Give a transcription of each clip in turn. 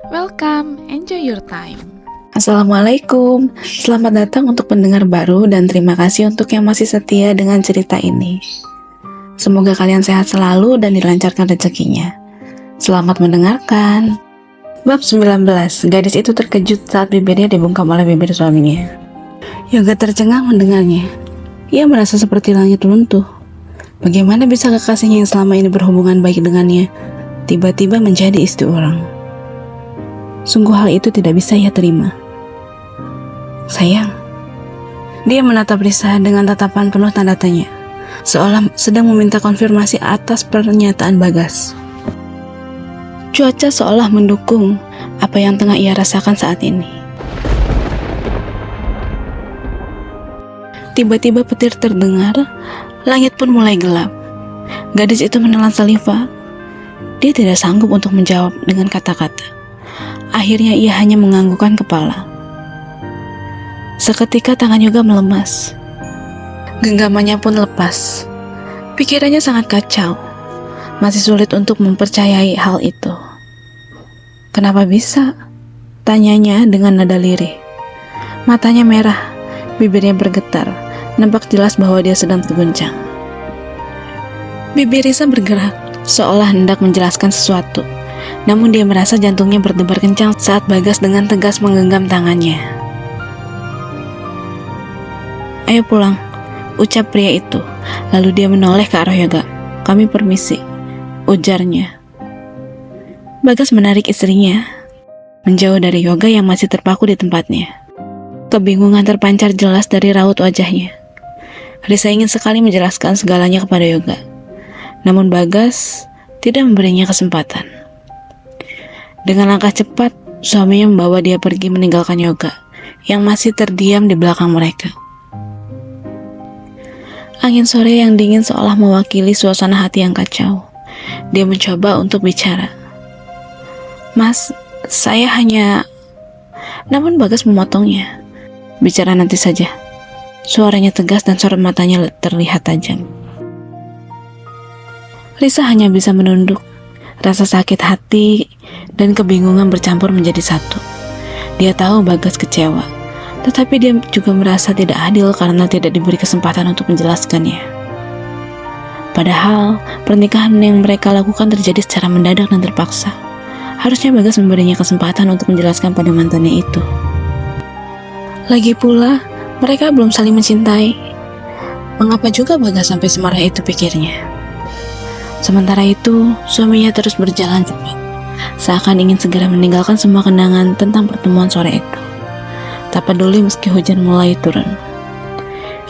Welcome, enjoy your time. Assalamualaikum, selamat datang untuk pendengar baru dan terima kasih untuk yang masih setia dengan cerita ini. Semoga kalian sehat selalu dan dilancarkan rezekinya. Selamat mendengarkan. Bab 19, gadis itu terkejut saat bibirnya dibungkam oleh bibir suaminya. Yoga tercengang mendengarnya. Ia merasa seperti langit runtuh. Bagaimana bisa kekasihnya yang selama ini berhubungan baik dengannya tiba-tiba menjadi istri orang? Sungguh hal itu tidak bisa ia terima. Sayang. Dia menatap Risa dengan tatapan penuh tanda tanya, seolah sedang meminta konfirmasi atas pernyataan Bagas. Cuaca seolah mendukung apa yang tengah ia rasakan saat ini. Tiba-tiba petir terdengar, langit pun mulai gelap. Gadis itu menelan saliva. Dia tidak sanggup untuk menjawab dengan kata-kata. Akhirnya ia hanya menganggukkan kepala. Seketika tangan Yoga melemas. Genggamannya pun lepas. Pikirannya sangat kacau. Masih sulit untuk mempercayai hal itu. Kenapa bisa? Tanyanya dengan nada lirih. Matanya merah, bibirnya bergetar. Nampak jelas bahwa dia sedang terguncang. Bibir Risa bergerak, seolah hendak menjelaskan sesuatu. Namun dia merasa jantungnya berdebar kencang saat Bagas dengan tegas menggenggam tangannya. Ayo pulang, ucap pria itu. Lalu dia menoleh ke arah Yoga. Kami permisi, ujarnya. Bagas menarik istrinya menjauh dari Yoga yang masih terpaku di tempatnya. Kebingungan terpancar jelas dari raut wajahnya. Risa ingin sekali menjelaskan segalanya kepada Yoga. Namun Bagas tidak memberinya kesempatan. Dengan langkah cepat, suaminya membawa dia pergi meninggalkan Yoga yang masih terdiam di belakang mereka. Angin sore yang dingin seolah mewakili suasana hati yang kacau. Dia mencoba untuk bicara. Mas, saya hanya... Namun Bagas memotongnya. Bicara nanti saja. Suaranya tegas dan sorot matanya terlihat tajam. Risa hanya bisa menunduk. Rasa sakit hati dan kebingungan bercampur menjadi satu. Dia tahu Bagas kecewa, tetapi dia juga merasa tidak adil karena tidak diberi kesempatan untuk menjelaskannya. Padahal, pernikahan yang mereka lakukan terjadi secara mendadak dan terpaksa. Harusnya Bagas memberinya kesempatan untuk menjelaskan pada mantannya itu. Lagi pula, mereka belum saling mencintai. Mengapa juga Bagas sampai semarah itu, pikirnya. Sementara itu, suaminya terus berjalan cepat, seakan ingin segera meninggalkan semua kenangan tentang pertemuan sore itu. Tak peduli meski hujan mulai turun.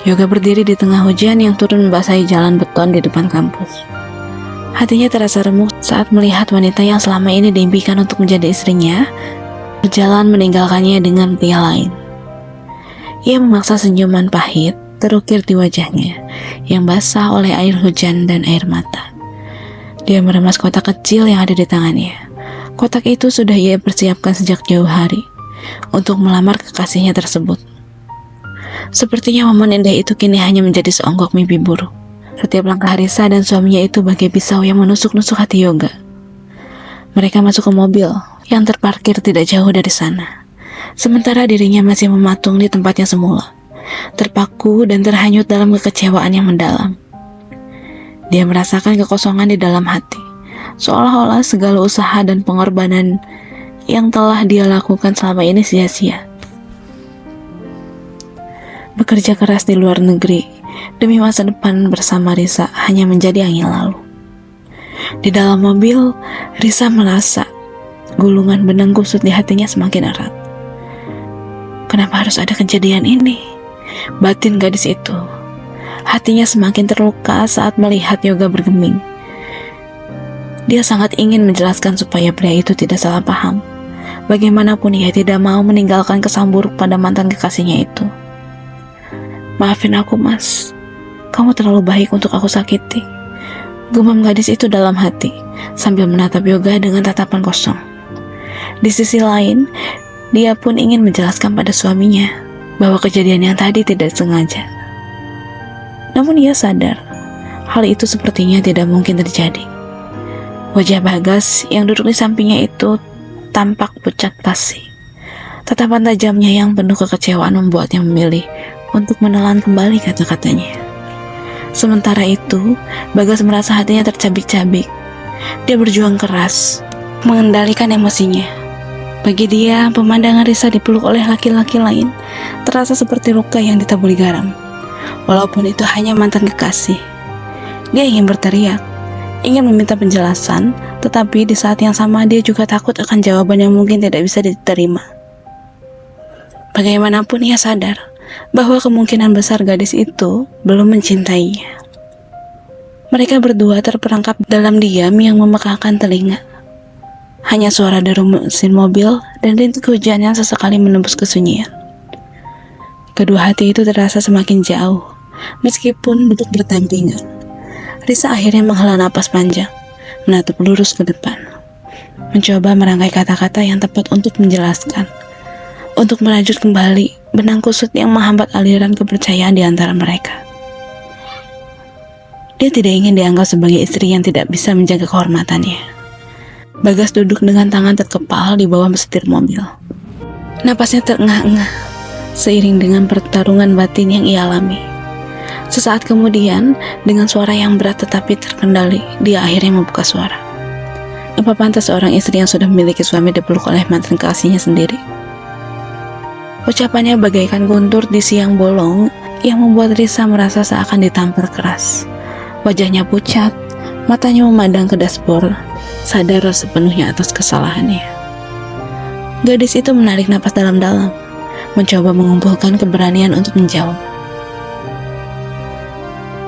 Yoga berdiri di tengah hujan yang turun membasahi jalan beton di depan kampus. Hatinya terasa remuk saat melihat wanita yang selama ini diimpikan untuk menjadi istrinya berjalan meninggalkannya dengan pria lain. Ia memaksa senyuman pahit terukir di wajahnya yang basah oleh air hujan dan air mata. Dia meremas kotak kecil yang ada di tangannya. Kotak itu sudah ia persiapkan sejak jauh hari untuk melamar kekasihnya tersebut. Sepertinya momen indah itu kini hanya menjadi seonggok mimpi buruk. Setiap langkah Risa dan suaminya itu bagai pisau yang menusuk-nusuk hati Yoga. Mereka masuk ke mobil yang terparkir tidak jauh dari sana. Sementara dirinya masih mematung di tempatnya semula, terpaku dan terhanyut dalam kekecewaan yang mendalam. Dia merasakan kekosongan di dalam hati, seolah-olah segala usaha dan pengorbanan yang telah dia lakukan selama ini sia-sia. Bekerja keras di luar negeri demi masa depan bersama Risa hanya menjadi angin lalu. Di dalam mobil, Risa merasa gulungan benang kusut di hatinya semakin erat. Kenapa harus ada kejadian ini? Batin gadis itu. Hatinya semakin terluka saat melihat Yoga bergeming. Dia sangat ingin menjelaskan supaya pria itu tidak salah paham. Bagaimanapun ia tidak mau meninggalkan kesan buruk pada mantan kekasihnya itu. Maafin aku, Mas. Kamu terlalu baik untuk aku sakiti. Gumam gadis itu dalam hati sambil menatap Yoga dengan tatapan kosong. Di sisi lain, dia pun ingin menjelaskan pada suaminya bahwa kejadian yang tadi tidak sengaja. Namun ia sadar, hal itu sepertinya tidak mungkin terjadi. Wajah Bagas yang duduk di sampingnya itu tampak pucat pasi. Tatapan tajamnya yang penuh kekecewaan membuatnya memilih untuk menelan kembali kata-katanya. Sementara itu, Bagas merasa hatinya tercabik-cabik. Dia berjuang keras, mengendalikan emosinya. Bagi dia, pemandangan Risa dipeluk oleh laki-laki lain terasa seperti luka yang ditaburi garam. Walaupun itu hanya mantan kekasih. Dia ingin berteriak, ingin meminta penjelasan, tetapi di saat yang sama dia juga takut akan jawaban yang mungkin tidak bisa diterima. Bagaimanapun ia sadar bahwa kemungkinan besar gadis itu belum mencintainya. Mereka berdua terperangkap dalam diam yang memekakkan telinga. Hanya suara deru mesin mobil dan rintik hujan yang sesekali menembus kesunyian. Kedua hati itu terasa semakin jauh, meskipun duduk berdampingan. Risa akhirnya menghela napas panjang, menatap lurus ke depan, mencoba merangkai kata-kata yang tepat untuk menjelaskan, untuk merajut kembali benang kusut yang menghambat aliran kepercayaan di antara mereka. Dia tidak ingin dianggap sebagai istri yang tidak bisa menjaga kehormatannya. Bagas duduk dengan tangan terkepal di bawah setir mobil. Napasnya terengah-engah, seiring dengan pertarungan batin yang ia alami. Sesaat kemudian, dengan suara yang berat tetapi terkendali, dia akhirnya membuka suara. Apa pantas seorang istri yang sudah memiliki suami dipeluk oleh mantan kekasihnya sendiri? Ucapannya bagaikan guntur di siang bolong yang membuat Risa merasa seakan ditampar keras. Wajahnya pucat, matanya memandang ke dashboard, sadar sepenuhnya atas kesalahannya. Gadis itu menarik napas dalam-dalam, mencoba mengumpulkan keberanian untuk menjawab.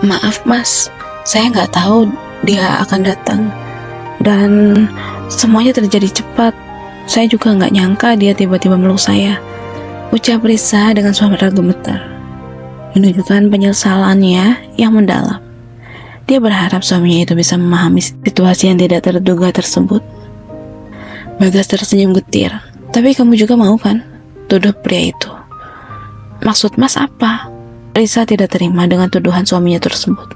Maaf mas, saya nggak tahu dia akan datang. Dan semuanya terjadi cepat. Saya juga nggak nyangka dia tiba-tiba meluk saya, ucap Risa dengan suara gemetar, menunjukkan penyesalannya yang mendalam. Dia berharap suaminya itu bisa memahami situasi yang tidak terduga tersebut. Bagas tersenyum getir. Tapi kamu juga mau kan? Tuduh pria itu. Maksud mas apa? Risa tidak terima dengan tuduhan suaminya tersebut.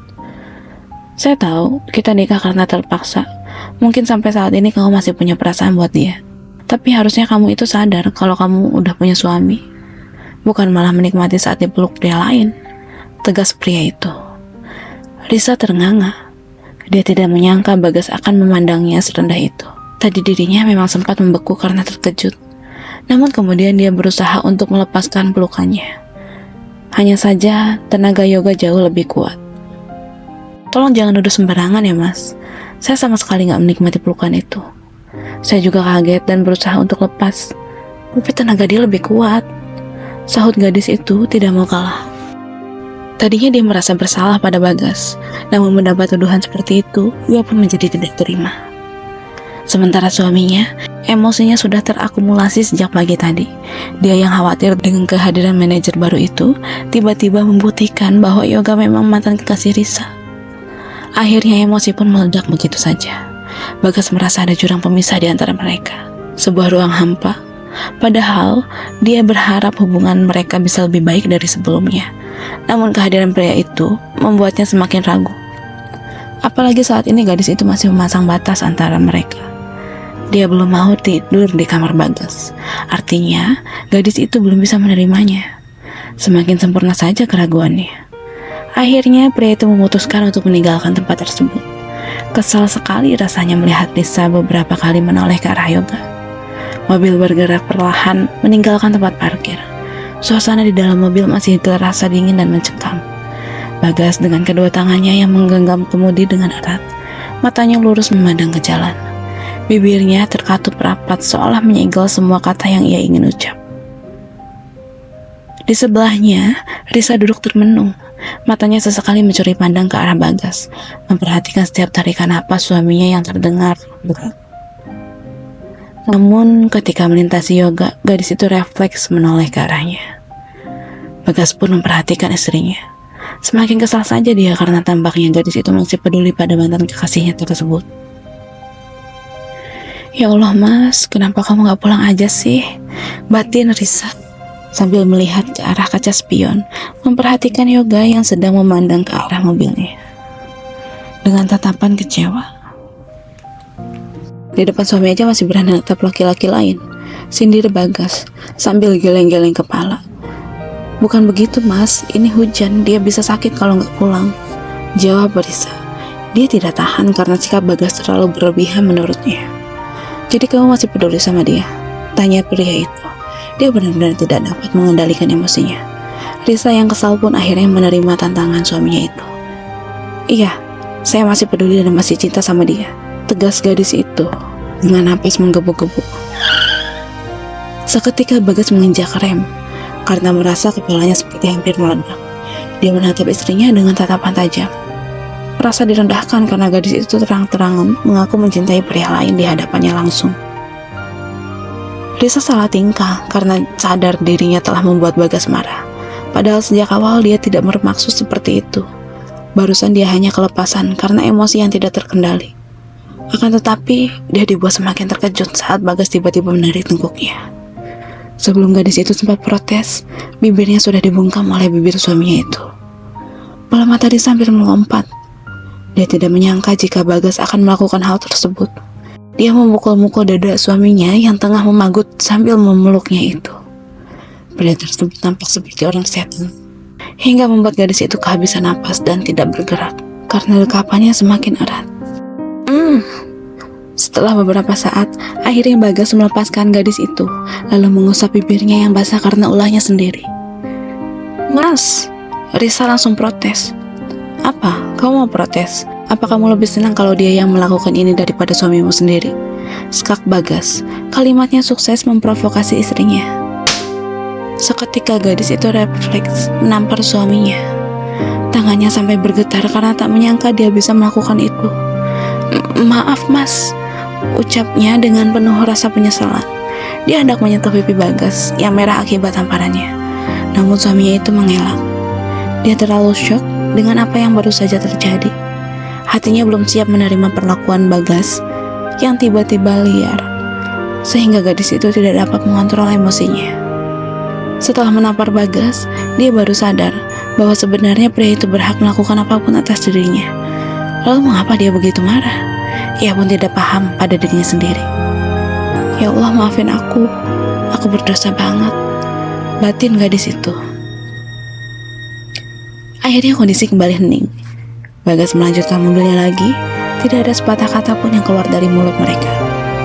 Saya tahu kita nikah karena terpaksa. Mungkin sampai saat ini kamu masih punya perasaan buat dia. Tapi harusnya kamu itu sadar kalau kamu udah punya suami. Bukan malah menikmati saat dipeluk pria lain. Tegas pria itu. Risa ternganga. Dia tidak menyangka Bagas akan memandangnya serendah itu. Tadi dirinya memang sempat membeku karena terkejut. Namun kemudian dia berusaha untuk melepaskan pelukannya. Hanya saja tenaga yoga jauh lebih kuat. Tolong jangan duduk sembarangan ya mas. Saya sama sekali gak menikmati pelukan itu. Saya juga kaget dan berusaha untuk lepas. Tapi tenaga dia lebih kuat. Sahut gadis itu tidak mau kalah. Tadinya dia merasa bersalah pada Bagas. Namun mendapat tuduhan seperti itu, ia pun menjadi tidak terima. Sementara suaminya, emosinya sudah terakumulasi sejak pagi tadi. Dia yang khawatir dengan kehadiran manajer baru itu, tiba-tiba membuktikan bahwa Yoga memang mantan kekasih Risa. Akhirnya emosi pun meledak begitu saja. Bagas merasa ada jurang pemisah di antara mereka. Sebuah ruang hampa. Padahal, dia berharap hubungan mereka bisa lebih baik dari sebelumnya. Namun kehadiran pria itu membuatnya semakin ragu. Apalagi saat ini gadis itu masih memasang batas antara mereka. Dia belum mau tidur di kamar Bagas. Artinya, gadis itu belum bisa menerimanya. Semakin sempurna saja keraguannya. Akhirnya, pria itu memutuskan untuk meninggalkan tempat tersebut. Kesal sekali rasanya melihat Risa beberapa kali menoleh ke arah Yoga. Mobil bergerak perlahan meninggalkan tempat parkir. Suasana di dalam mobil masih terasa dingin dan mencekam. Bagas dengan kedua tangannya yang menggenggam kemudi dengan erat. Matanya lurus memandang ke jalan. Bibirnya terkatup rapat seolah menyegel semua kata yang ia ingin ucap. Di sebelahnya, Risa duduk termenung. Matanya sesekali mencuri pandang ke arah Bagas, memperhatikan setiap tarikan napas suaminya yang terdengar berat. Namun ketika melintasi Yoga, gadis itu refleks menoleh ke arahnya. Bagas pun memperhatikan istrinya. Semakin kesal saja dia karena tampaknya gadis itu masih peduli pada mantan kekasihnya tersebut. Ya Allah mas, kenapa kamu gak pulang aja sih? Batin Risa sambil melihat ke arah kaca spion, memperhatikan Yoga yang sedang memandang ke arah mobilnya dengan tatapan kecewa. Di depan suami aja masih berani natap laki-laki lain, sindir Bagas sambil geleng-geleng kepala. Bukan begitu mas, ini hujan, dia bisa sakit kalau nggak pulang, jawab Risa. Dia tidak tahan karena sikap Bagas terlalu berlebihan menurutnya. Jadi kamu masih peduli sama dia? Tanya pria itu. Dia benar-benar tidak dapat mengendalikan emosinya. Risa yang kesal pun akhirnya menerima tantangan suaminya itu. Iya, saya masih peduli dan masih cinta sama dia, tegas gadis itu dengan napas menggebu-gebu. Seketika Bagas menginjak rem karena merasa kepalanya seperti hampir meledak. Dia menatap istrinya dengan tatapan tajam. Merasa direndahkan karena gadis itu terang-terangan mengaku mencintai pria lain di hadapannya langsung. Risa salah tingkah karena sadar dirinya telah membuat Bagas marah. Padahal sejak awal dia tidak bermaksud seperti itu. Barusan dia hanya kelepasan karena emosi yang tidak terkendali. Akan tetapi, dia dibuat semakin terkejut saat Bagas tiba-tiba menarik tengkuknya. Sebelum gadis itu sempat protes, bibirnya sudah dibungkam oleh bibir suaminya itu. Bola mata Risa hampir melompat. Dia tidak menyangka jika Bagas akan melakukan hal tersebut. Dia memukul-mukul dada suaminya yang tengah memagut sambil memeluknya itu. Pria tersebut tampak seperti orang setan, hingga membuat gadis itu kehabisan napas dan tidak bergerak karena dekapannya semakin erat. Setelah beberapa saat, akhirnya Bagas melepaskan gadis itu, lalu mengusap bibirnya yang basah karena ulahnya sendiri. Mas, Risa langsung protes. Apa? Kamu mau protes? Apa kamu lebih senang kalau dia yang melakukan ini daripada suamimu sendiri? Skak Bagas. Kalimatnya sukses memprovokasi istrinya. Seketika gadis itu refleks menampar suaminya. Tangannya sampai bergetar karena tak menyangka dia bisa melakukan itu. Maaf mas, ucapnya dengan penuh rasa penyesalan. Dia hendak menyentuh pipi Bagas yang merah akibat tamparannya. Namun suaminya itu mengelak. Dia terlalu syok dengan apa yang baru saja terjadi. Hatinya belum siap menerima perlakuan Bagas yang tiba-tiba liar, sehingga gadis itu tidak dapat mengontrol emosinya. Setelah menampar Bagas, dia baru sadar bahwa sebenarnya pria itu berhak melakukan apapun atas dirinya. Lalu mengapa dia begitu marah? Ia pun tidak paham pada dirinya sendiri. Ya Allah, maafin aku berdosa banget, batin gadis itu. Akhirnya kondisi kembali hening. Bagas melanjutkan mobilnya lagi. Tidak ada sepatah kata pun yang keluar dari mulut mereka.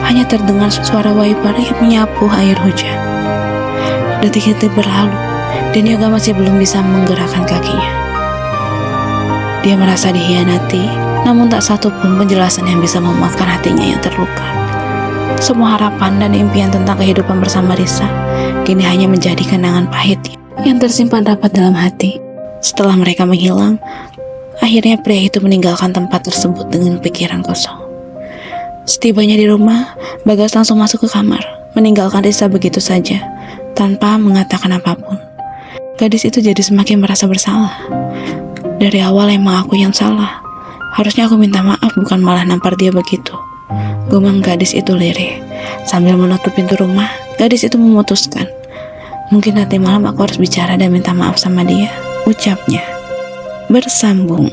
Hanya terdengar suara wiper yang menyapu air hujan. Detik-detik berlalu, dan Yoga masih belum bisa menggerakkan kakinya. Dia merasa dihianati, namun tak satu pun penjelasan yang bisa memuaskan hatinya yang terluka. Semua harapan dan impian tentang kehidupan bersama Risa kini hanya menjadi kenangan pahit yang tersimpan rapat dalam hati. Setelah mereka menghilang, akhirnya pria itu meninggalkan tempat tersebut dengan pikiran kosong. Setibanya di rumah, Bagas langsung masuk ke kamar, meninggalkan Risa begitu saja, tanpa mengatakan apapun. Gadis itu jadi semakin merasa bersalah. Dari awal emang aku yang salah. Harusnya aku minta maaf, bukan malah nampar dia begitu. Gumam gadis itu lirih. Sambil menutup pintu rumah, gadis itu memutuskan, mungkin nanti malam aku harus bicara dan minta maaf sama dia, ucapnya. Bersambung.